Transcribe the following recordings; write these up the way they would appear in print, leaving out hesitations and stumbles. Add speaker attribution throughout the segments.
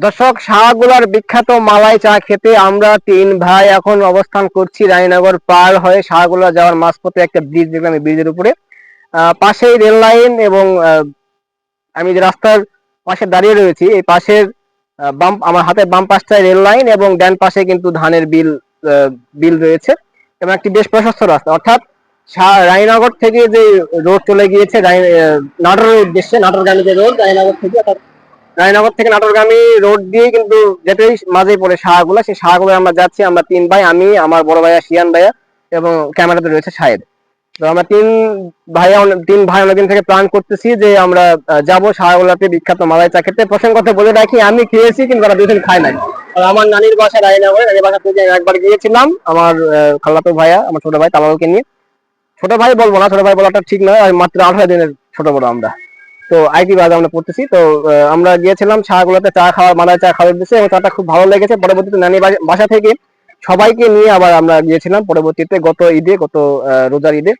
Speaker 1: দর্শক, শাহগুলার বিখ্যাত মালাই চা খেতে আমরা তিন ভাই এখন অবস্থান করছি রানীনগর পার হয়ে শাহগুলা যাওয়ার মাঝপথে একটা ব্রিজ দেখলাম। এই ব্রিজের উপরে পাশেই রেল লাইন এবং আমি যে রাস্তার পাশে দাঁড়িয়ে রয়েছি এই পাশের বাম আমার হাতের বাম পাশটায় রেল লাইন এবং ডান পাশে কিন্তু ধানের বিল রয়েছে এবং একটি বেশ প্রশস্ত রাস্তা। অর্থাৎ রানীনগর থেকে যে রোড চলে গিয়েছে নাটোরের উদ্দেশ্যে, নাটোরগামী যে রোড রানীনগর থেকে, অর্থাৎ রায়নগর থেকে নাটোরগামী রোড দিয়ে কিন্তু যেতেই মাঝে পড়ে শাহগুলা। সেই শাহগুলা আমরা যাচ্ছি, আমরা তিন ভাই, আমি, আমার বড় ভাইয়া শিয়ান ভাইয়া এবং ক্যামেরাতে রয়েছে শাহেদ। তো আমরা তিন ভাই অনেকদিন থেকে প্ল্যান করতেছি যে আমরা যাবো শাহগুলাতে বিখ্যাত মালাই চা খেতে। প্রসঙ্গ কথা বলে রাখি, আমি খেয়েছি কিন্তু ওরা দুদিন খায় নাই। আর আমার নানির বাসা রায়নগরে, নানির বাসা থেকে একবার গিয়েছিলাম আমার খালাতো ভাইয়া, আমার ছোট ভাই তালালকে নিয়ে। ছোট ভাই বলবো না, ছোট ভাই বলাটা ঠিক নয়, মাত্র 18 দিনের ছোট বড় আমরা। তো আইটি বাজে আমরা পড়তেছি। তো আমরা গিয়েছিলাম শাহগুলাতে চা খাওয়ার, মালাই চা খাওয়ার দিচ্ছে এবং চাটা খুব ভালো লেগেছে। পরবর্তীতে নানি বাসা থেকে সবাইকে নিয়ে আবার আমরা গিয়েছিলাম পরবর্তীতে গত রোজার ঈদে।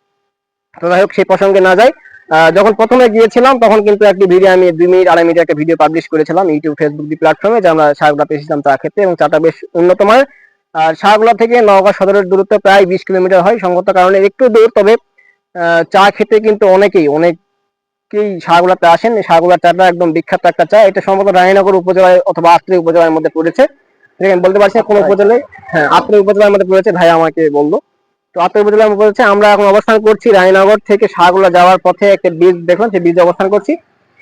Speaker 1: তো যাই হোক, সেই প্রসঙ্গে না যাই, যখন প্রথমে গিয়েছিলাম তখন কিন্তু একটি ভিডিও আমি 2 মিনিট 2.5 মিনিট একটা ভিডিও পাবলিশ করেছিলাম ইউটিউব ফেসবুক প্ল্যাটফর্মে, যে আমরা শাহগুলাতে এসেছিলাম চা খেতে এবং চাটা বেশ উন্নত মানের। আর শাহগুলা থেকে নওগাঁ সদরের দূরত্ব প্রায় 20 কিলোমিটার হয়, সঙ্গত কারণে একটু দূর। তবে চা খেতে কিন্তু অনেকেই শাহগুলাতে আসেন। শাহগুলার চাটা একদম বিখ্যাত একটা চা। এটা সম্ভবত রানীনগর উপজেলায় অথবা আত্রাই উপজেলার মধ্যে পড়েছে, আমি বলতে পারছি না কোন উপজেলায়। হ্যাঁ, আত্রাই উপজেলার মধ্যে পড়েছে, ভাই আমাকে বললো। তো আত্রাই উপজেলার মধ্যে পড়েছে। আমরা এখন অবস্থান করছি রানীনগর থেকে শাহগুলা যাওয়ার পথে একটা ব্রিজ দেখলাম, সেই ব্রিজে অবস্থান করছি।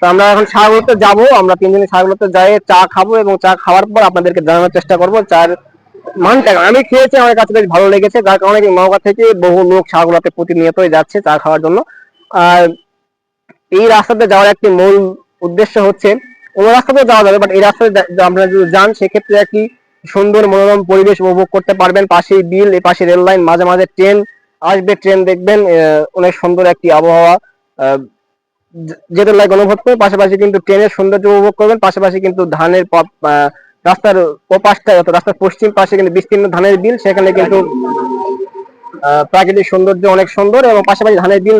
Speaker 1: তো আমরা এখন শাহগুলাতে যাবো, আমরা তিনজনে শাহগুলাতে যাই চা খাবো এবং চা খাওয়ার পর আপনাদেরকে জানানোর চেষ্টা করবো চার মানটা। আমি খেয়েছি, আমার কাছে বেশ ভালো লেগেছে, যার কারণে নওগাঁ থেকে বহু লোক শাহগুলাতে প্রতিনিয়তই যাচ্ছে চা খাওয়ার জন্য। আর এই রাস্তাতে যাওয়ার একটি মূল উদ্দেশ্য হচ্ছে, অন্য রাস্তাতে যাওয়া যাবে, বাট এই রাস্তাতে আপনারা যদি যান সেক্ষেত্রে একটি সুন্দর মনোরম পরিবেশ উপভোগ করতে পারবেন। পাশেই বিল, এই পাশে রেল লাইন, মাঝে মাঝে ট্রেন আসবে, ট্রেন দেখবেন, অনেক সুন্দর একটি আবহাওয়া যেটা লাগে অনুভব করবেন। পাশাপাশি কিন্তু ট্রেনের সৌন্দর্য উপভোগ করবেন, পাশাপাশি কিন্তু রাস্তার ওপাশটায়, অর্থাৎ রাস্তার পশ্চিম পাশে কিন্তু বিস্তীর্ণ ধানের বিল, সেখানে কিন্তু প্রাকৃতিক সৌন্দর্য অনেক সুন্দর এবং পাশাপাশি ধানের বিল,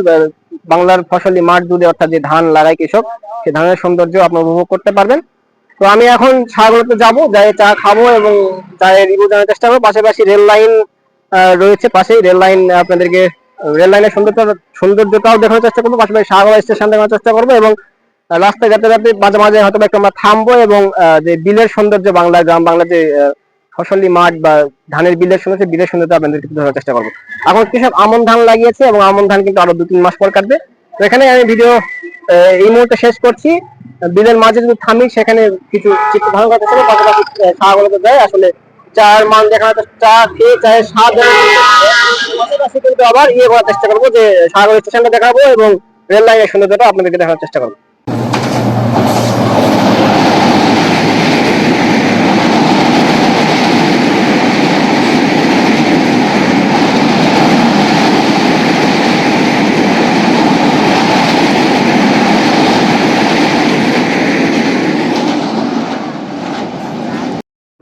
Speaker 1: বাংলার ফসলি মাঠ জুড়ে, অর্থাৎ যে ধান লাগায় কৃষক, সেই ধানের সৌন্দর্য আপনি উপভোগ করতে পারবেন। তো আমি এখন শাহগুলোতে যাবো, যাই চা খাবো এবং চায়ের রিভিউ জানার চেষ্টা করবো। পাশাপাশি রেল লাইন রয়েছে, পাশেই রেল লাইন, আপনাদেরকে রেল লাইনের সৌন্দর্যটাও দেখানোর চেষ্টা করবো। পাশাপাশি শাহগড়া স্টেশন দেখানোর চেষ্টা করবো এবং রাস্তায় যেতে যেতে মাঝে মাঝে হয়তো একটু আমরা থামবো এবং যে বিলের সৌন্দর্য, গ্রাম বাংলার যে ফসলি মাঠ বা ধানের বিলের সৌন্দর্য আপনাদেরকে ধরার চেষ্টা করবো। এখন কৃষক আমন ধান লাগিয়েছে এবং আমন ধান কিন্তু আরো 2-3 মাস পর কাটবে। তো এখানে আমি ভিডিও এই মুহূর্তে শেষ করছি। বিলের মাঝে যদি থামি সেখানে কিছু চিত্র ধারণ করতে চাই, পাশাপাশি শাহগুলোতে যায় আসলে চায়ের মান দেখানো, চা খেয়ে চায়ের স্বাদ পাশাপাশি কিন্তু আবার করার চেষ্টা করবো, যে সাগর স্টেশনটা দেখাবো এবং রেল লাইনের সৌন্দর্যটা আপনাদেরকে দেখানোর চেষ্টা করবো।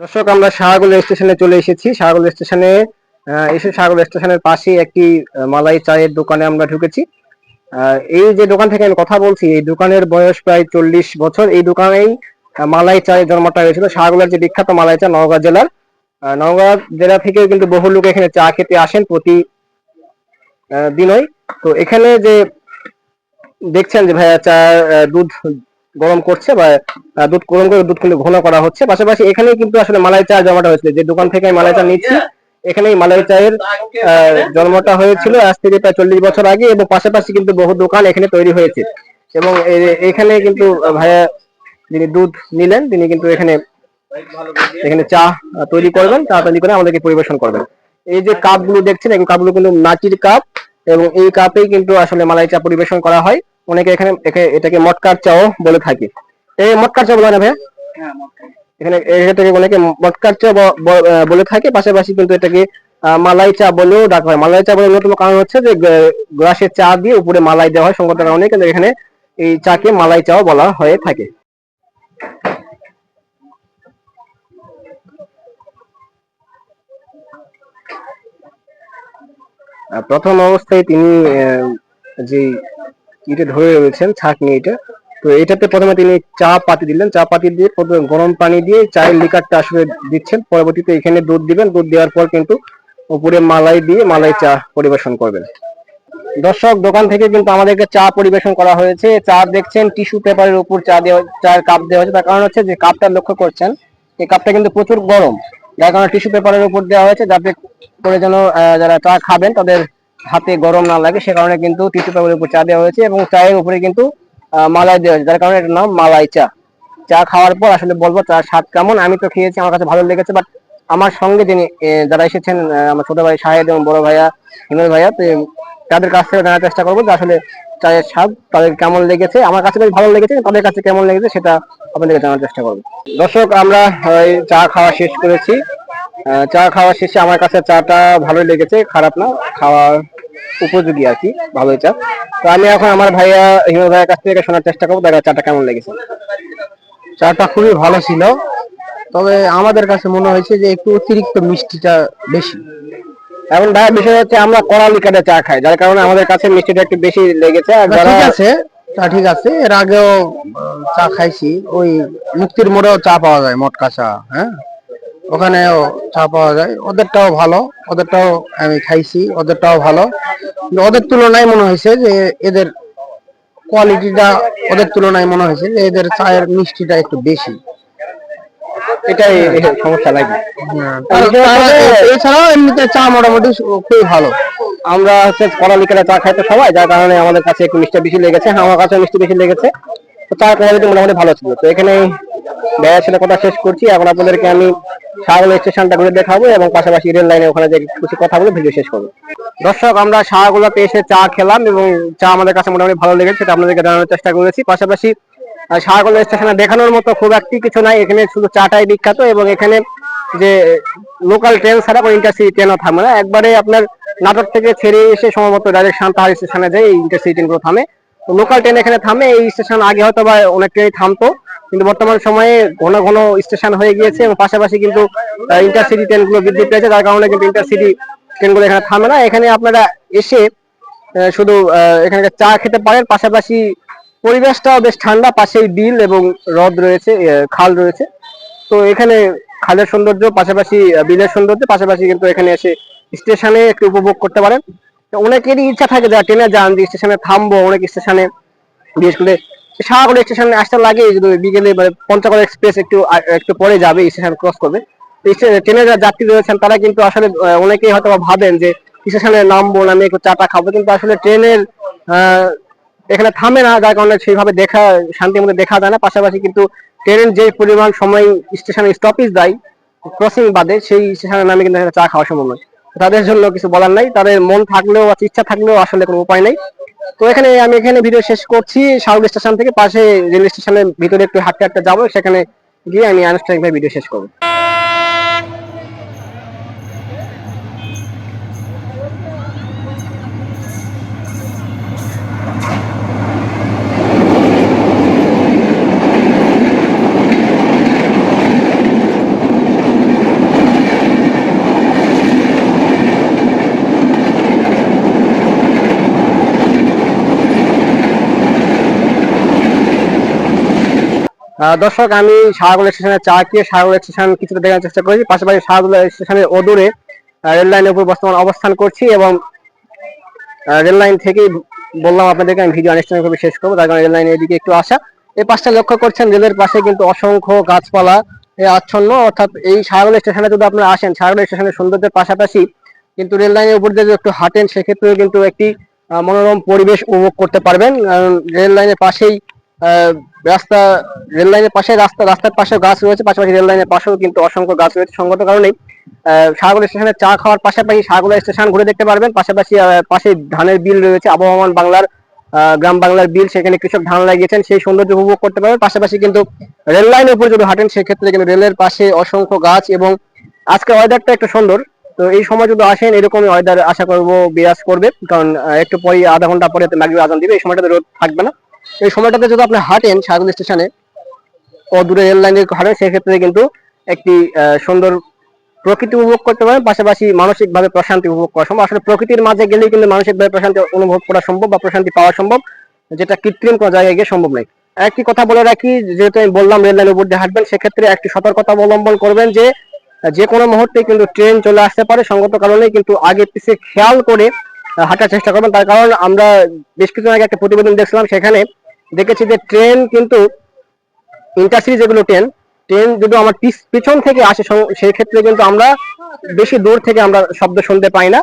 Speaker 1: দর্শক, আমরা শাহগুল স্টেশনে চলে এসেছি। শাহগুল স্টেশনে শাহগুল স্টেশনের পাশে একটি মালাই চায়ের দোকানে আমরা ঢুকেছি। এই যে দোকান থেকে আমি কথা বলছি, এই দোকানের বয়স প্রায় 40 বছর। এই দোকানেই মালাই চায়ের জন্মটা হয়েছিল। শাহগুলের যে বিখ্যাত মালাই চা, নওগাঁ জেলা থেকে কিন্তু বহু লোক এখানে চা খেতে আসেন প্রতি দিনই। তো এখানে যে দেখছেন যে ভাইয়া চা দুধ গরম করছে বা দুধ গরম করে দুধ কিন্তু ঘন করা হচ্ছে। পাশাপাশি এখানে কিন্তু আসলে মালাই চা জমাটা হয়েছিল, যে দোকান থেকে মালাই চা নিচ্ছি এখানেই মালাই চায়ের জন্মটা হয়েছিল আজ থেকে প্রায় 40 বছর আগে। এবং পাশাপাশি কিন্তু বহু দোকান এখানে তৈরি হয়েছে এবং এখানে কিন্তু ভাইয়া যিনি দুধ নিলেন তিনি কিন্তু এখানে চা তৈরি করবেন, চা তৈরি করে আমাদেরকে পরিবেশন করবেন। এই যে কাপগুলো দেখছেন, এই কাপগুলো কিন্তু মাটির কাপ এবং এই কাপেই কিন্তু আসলে মালাই চা পরিবেশন করা হয়। অনেকে এটাকে মটকার চাও বলে থাকে। এই মটকার চা বলে না ভাইয়া? এখানে এটাকে অনেকে মটকার চা বলে থাকে। পাশাপাশি কিন্তু এটাকে মালাই চা বলেও ডাকা হয়। মালাই চা বলে অন্যতম কারণ হচ্ছে যে গ্লাসে চা দিয়ে উপরে মালাই দেওয়া হয়, সঙ্গত কারণে কিন্তু এখানে এই চাকে মালাই চাও বলা হয়ে থাকে। প্রথম অবস্থায় তিনি যে ইটে ধরে রয়েছেন, ছাঁকনি এটা, তো এটাতে প্রথমে তিনি চা পাতি দিলেন, চা পাতি দিয়ে প্রথমে গরম পানি দিয়ে চায়ের লিকারটা আসলে দিচ্ছেন, পরবর্তীতে এখানে দুধ দিবেন, দুধ দেওয়ার পর কিন্তু উপরে মালাই দিয়ে মালাই চা পরিবেশন করবেন। দর্শক, দোকান থেকে কিন্তু আমাদেরকে চা পরিবেশন করা হয়েছে। চা দেখছেন টিস্যু পেপারের উপর চা দেওয়া, চায়ের কাপ দেওয়া হয়েছে। তার কারণ হচ্ছে যে কাপটা লক্ষ্য করছেন, এই কাপটা কিন্তু প্রচুর গরম, যার কারণে টিস্যু পেপারের উপর দেওয়া হয়েছে, যাতে করে যেন যারা চা খাবেন তাদের হাতে গরম না লাগে, সে কারণে কিন্তু টিস্যু পেপারের উপর চা দেওয়া হয়েছে এবং চায়ের উপরে কিন্তু মালাই দেওয়া হয়েছে, যার কারণে এটার নাম মালাই চা। চা খাওয়ার পর আসলে বলবো চার স্বাদ কেমন। আমি তো খেয়েছি, আমার কাছে ভালো লেগেছে, বাট আমার সঙ্গে যিনি যারা এসেছেন, আমার ছোট ভাই শাহেদ এবং বড় ভাইয়া হিমেল ভাইয়া, তো তাদের কাছ থেকে জানার চেষ্টা করবো যে আসলে চায়ের স্বাদ তাদের কেমন লেগেছে। আমার কাছে বেশ ভালো লেগেছে, তাদের কাছে কেমন লেগেছে সেটা আপনাদেরকে জানার চেষ্টা করবো। দর্শক, আমরা চা খাওয়া শেষ করেছি। চা খাওয়া শেষে আমার কাছে চাটা ভালোই লেগেছে, খারাপ না, খাওয়ার উপযোগী আর কি, ভালোই চা। তো আমি এখন আমার ভাইয়া হিমেল ভাইয়ের কাছ থেকে শোনার চেষ্টা করবো তাদের চাটা কেমন লেগেছে।
Speaker 2: চাটা খুবই ভালো ছিল, তবে আমাদের কাছে মনে হয়েছে যে একটু অতিরিক্ত মিষ্টিটা বেশি।
Speaker 1: এখন ভাইয়ের বিষয় হচ্ছে আমরা কড়া লিকারে চা খাই, যার কারণে আমাদের কাছে মিষ্টিটা একটু বেশি লেগেছে। আর যারা
Speaker 2: ঠিক আছে, তা ঠিক আছে, এর আগেও চা খাইছি, ওই মুক্তির মোড়েও চা পাওয়া যায়, মটকা চা, হ্যাঁ, ওখানেও চা পাওয়া যায়, ওদেরটাও ভালো, ওদেরটাও আমি খাইছি, ওদেরটাও ভালো। কিন্তু ওদের তুলনায় মনে হয়েছে যে এদের কোয়ালিটিটা, ওদের তুলনায় মনে হয়েছে যে এদের চায়ের মিষ্টিটা একটু বেশি।
Speaker 1: এটাই সমস্যা নাকি?
Speaker 2: এছাড়াও এমনিতে চা মোটামুটি খুবই ভালো।
Speaker 1: আমরা হচ্ছে কড়া লিকারে চা খাইতে সবাই, যার কারণে আমাদের কাছে একটু মিষ্টি বেশি লেগেছে। হ্যাঁ, আমার কাছে মিষ্টি বেশি লেগেছে। তো চার কোয়ালিটি মোটামুটি ভালো ছিল। তো এখানে ভাইয়ের সাথে কথা শেষ করছি। এখন আপনাদেরকে আমি শাহগোলা স্টেশনটা ঘুরে দেখাবো এবং পাশাপাশি রেল লাইনে ওখানে যে কিছু কথা বলে ভিডিও শেষ করবো। দর্শক, আমরা শাহগোলাতে এসে চা খেলাম এবং চা আমাদের কাছে মোটামুটি ভালো লেগেছে, সেটা আপনাদেরকে জানানোর চেষ্টা করেছি। পাশাপাশি শাহগোলা স্টেশনে দেখানোর মতো খুব একটি কিছু নাই, এখানে শুধু চাটাই বিখ্যাত এবং এখানে যে লোকাল ট্রেন ছাড়া কোনো ইন্টারসিটি ট্রেনও থামে না। একবারে আপনার নাটোর থেকে ছেড়ে এসে সম্ভবত ডাইরেক্ট সান্তাহার স্টেশনে যায় এই ইন্টারসিটি ট্রেনগুলো থামে। তো লোকাল ট্রেন এখানে থামে। এই স্টেশন আগে হয়তো বা অনেক ট্রেনই থামতো, কিন্তু বর্তমান সময়ে ঘন ঘন স্টেশন হয়ে গিয়েছে এবং পাশাপাশি কিন্তু ইন্টারসিটি ট্রেনগুলো বৃদ্ধি পেয়েছে, যার কারণে কিন্তু ইন্টারসিটি ট্রেনগুলো এখানে থামে না। এখানে আপনারা এসে শুধু এখানে চা খেতে পারেন, পাশাপাশি পরিবেশটাও বেশ ঠান্ডা, পাশেই বিল এবং হ্রদ রয়েছে, খাল রয়েছে। তো এখানে খালের সৌন্দর্য পাশাপাশি বিলের সৌন্দর্য পাশাপাশি কিন্তু এখানে এসে স্টেশনে একটু উপভোগ করতে পারেন। তো অনেকেরই ইচ্ছা থাকে যারা ট্রেনে যান যে স্টেশনে থামবো, অনেক স্টেশনে বিশেষ করে শাহগোলা স্টেশনে আসতে লাগে যদি বিকেলে পঞ্চগড় এক্সপ্রেস একটু একটু পরে যাবে, স্টেশন ক্রস করবে। ট্রেনে যারা যাত্রী রয়েছেন তারা কিন্তু আসলে অনেকেই হয়তো ভাবেন যে স্টেশনে নামবো, নামে একটু চাটা খাবো, কিন্তু আসলে ট্রেনের এখানে থামে না, যার কারণে সেইভাবে দেখা শান্তির মধ্যে দেখা যায় না। পাশাপাশি কিন্তু ট্রেনের যে পরিমাণ সময় স্টেশনে স্টপেজ দেয় ক্রসিং বাদে, সেই স্টেশনের নামে কিন্তু চা খাওয়া সম্ভব নয়। তাদের জন্য কিছু বলার নাই, তাদের মন থাকলেও ইচ্ছা থাকলেও আসলে কোনো উপায় নেই। তো আমি এখানে ভিডিও শেষ করছি। শাহগোলা স্টেশন থেকে পাশে রেল স্টেশনের ভিতরে একটু হাঁটতে হাঁটতে যাবো, সেখানে গিয়ে আমি আনুষ্ঠানিকভাবে ভিডিও শেষ করবো। দর্শক, আমি শাহগোলা স্টেশনে চা খেয়ে শাহগোলা স্টেশন কিছুটা দেখার চেষ্টা করেছি, পাশাপাশি শাহগোলা স্টেশনের অদূরে রেল লাইনের উপর বর্তমান অবস্থান করছি এবং রেল লাইন থেকেই বললাম আপনাদেরকে আমি ভিডিও আনুষ্ঠানিকভাবে শেষ করবো, তার কারণে রেল লাইনের এদিকে একটু আসা। এই পাশটা লক্ষ্য করছেন, রেলের পাশে কিন্তু অসংখ্য গাছপালা আচ্ছন্ন, অর্থাৎ এই শাহগোলা স্টেশনে যদি আপনারা আসেন, শাহগোলা স্টেশনের সৌন্দর্যের পাশাপাশি কিন্তু রেল লাইনের উপর দিয়ে যদি একটু হাঁটেন, সেক্ষেত্রেও কিন্তু একটি মনোরম পরিবেশ উপভোগ করতে পারবেন। কারণ রেল লাইনের পাশেই রাস্তা, রেল লাইনের পাশে রাস্তার পাশে গাছ রয়েছে, পাশাপাশি রেল লাইনের পাশেও কিন্তু অসংখ্য গাছ রয়েছে। সঙ্গত কারণেই শাহগোলা স্টেশনে চা খাওয়ার পাশাপাশি শাহগোলা স্টেশন ঘুরে দেখতে পারবেন। পাশাপাশি পাশে ধানের বিল রয়েছে, আবহমান বাংলার গ্রাম বাংলার বিল, সেখানে কৃষক ধান লাগিয়েছেন, সেই সৌন্দর্য উপভোগ করতে পারবেন। পাশাপাশি কিন্তু রেল লাইনের উপর যদি হাঁটেন, সেক্ষেত্রে কিন্তু রেলের পাশে অসংখ্য গাছ এবং আজকে ওয়েদারটা একটু সুন্দর। তো এই সময় যদি আসেন, এরকমই ওয়েদার আশা করবো বিরাজ করবে, কারণ একটু পরে আধা ঘন্টা পরে মাগরিব আজান দিবে, এই সময়টাতে রোদ থাকবে না। এই সময়টাতে যদি আপনি হাঁটেন শাহগোলা স্টেশনে ও দূরে রেল লাইনের হাঁটেন, সেক্ষেত্রে কিন্তু একটি সুন্দর প্রকৃতি উপভোগ করতে পারেন, পাশাপাশি মানসিকভাবে প্রশান্তি উপভোগ করা সম্ভব। আসলে প্রকৃতির মাঝে গেলেই কিন্তু মানসিকভাবে প্রশান্তি অনুভব করা সম্ভব বা প্রশান্তি পাওয়া সম্ভব, যেটা কৃত্রিম কোনো জায়গায় গিয়ে সম্ভব নয়। একটি কথা বলে রাখি, যেহেতু আমি বললাম রেল লাইনের উপর দিয়ে হাঁটবেন, সেক্ষেত্রে একটি সতর্কতা অবলম্বন করবেন যে যে কোনো মুহূর্তে কিন্তু ট্রেন চলে আসতে পারে। সঙ্গত কারণে কিন্তু আগে পিছিয়ে খেয়াল করে হাঁটার চেষ্টা করবেন। তার কারণ আমরা বেশ কিছুদিন আগে একটা প্রতিবেদন দেখছিলাম, সেখানে দেখেছি যে ট্রেন কিন্তু ইন্টারসিটি যেগুলো ট্রেন ট্রেন যদি আমার পিছন থেকে আসে, সেই ক্ষেত্রে কিন্তু আমরা বেশি দূর থেকে আমরা শব্দ শুনতে পাই না।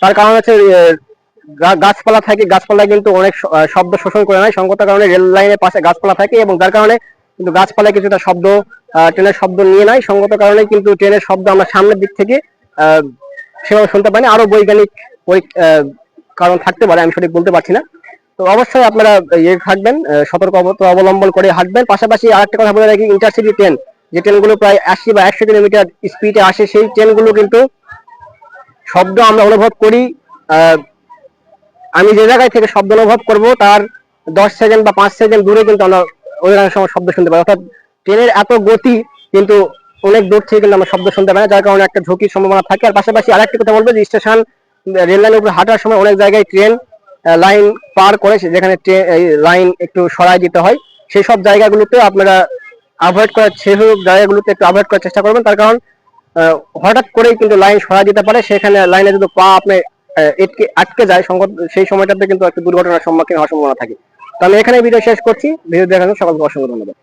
Speaker 1: তার কারণ হচ্ছে গাছপালা থাকে, গাছপালা কিন্তু অনেক শব্দ শোষণ করে নেয়। সঙ্গত কারণে রেল লাইনের পাশে গাছপালা থাকে এবং যার কারণে কিন্তু গাছপালায় কিছুটা শব্দ ট্রেনের শব্দ নিয়ে নেয়। সঙ্গত কারণে কিন্তু ট্রেনের শব্দ আমরা সামনের দিক থেকে আহ সেভাবে শুনতে পাই না। আরো বৈজ্ঞানিক কারণ থাকতে পারে, আমি সঠিক বলতে পারছি না। তো অবশ্যই আপনারা ইয়ে থাকবেন, সতর্কতা অবলম্বন করে হাঁটবেন। পাশাপাশি আরেকটা কথা বলে রাখি, ইন্টারসিটি ট্রেন যে ট্রেনগুলো প্রায় 80 বা 100 কিলোমিটার স্পিডে আসে, সেই ট্রেনগুলো কিন্তু শব্দ আমরা অনুভব করি। আহ, আমি যে জায়গায় থেকে শব্দ অনুভব করব তার 10 সেকেন্ড বা 5 সেকেন্ড দূরে কিন্তু আমরা অধিকাংশ সময় শব্দ শুনতে পাই। অর্থাৎ ট্রেনের এত গতি কিন্তু অনেক দূর থেকে কিন্তু আমরা শব্দ শুনতে পাই না, যার কারণে একটা ঝুঁকির সম্ভাবনা থাকে। আর পাশাপাশি আরেকটি কথা বলবো যে স্টেশন রেল লাইনের উপরে হাঁটার সময় অনেক জায়গায় ট্রেন লাইন পার করে, যেখানে লাইন একটু সরাই দিতে হয়, সেই সব জায়গাগুলোতে আপনারা অ্যাভয়েড করার, সেই সব জায়গাগুলোতে একটু অ্যাভয়েড করার চেষ্টা করবেন। তার কারণ হঠাৎ করেই কিন্তু লাইন সরা দিতে পারে, সেখানে লাইনে যদি পা আপনি আটকে যায়, সেই সময়টাতে কিন্তু একটা দুর্ঘটনার সম্মুখীন হওয়ার সম্ভাবনা থাকে। তো আমি এখানে ভিডিও শেষ করছি। ভিডিও দেখার জন্য সকলকে অসংখ্য ধন্যবাদ।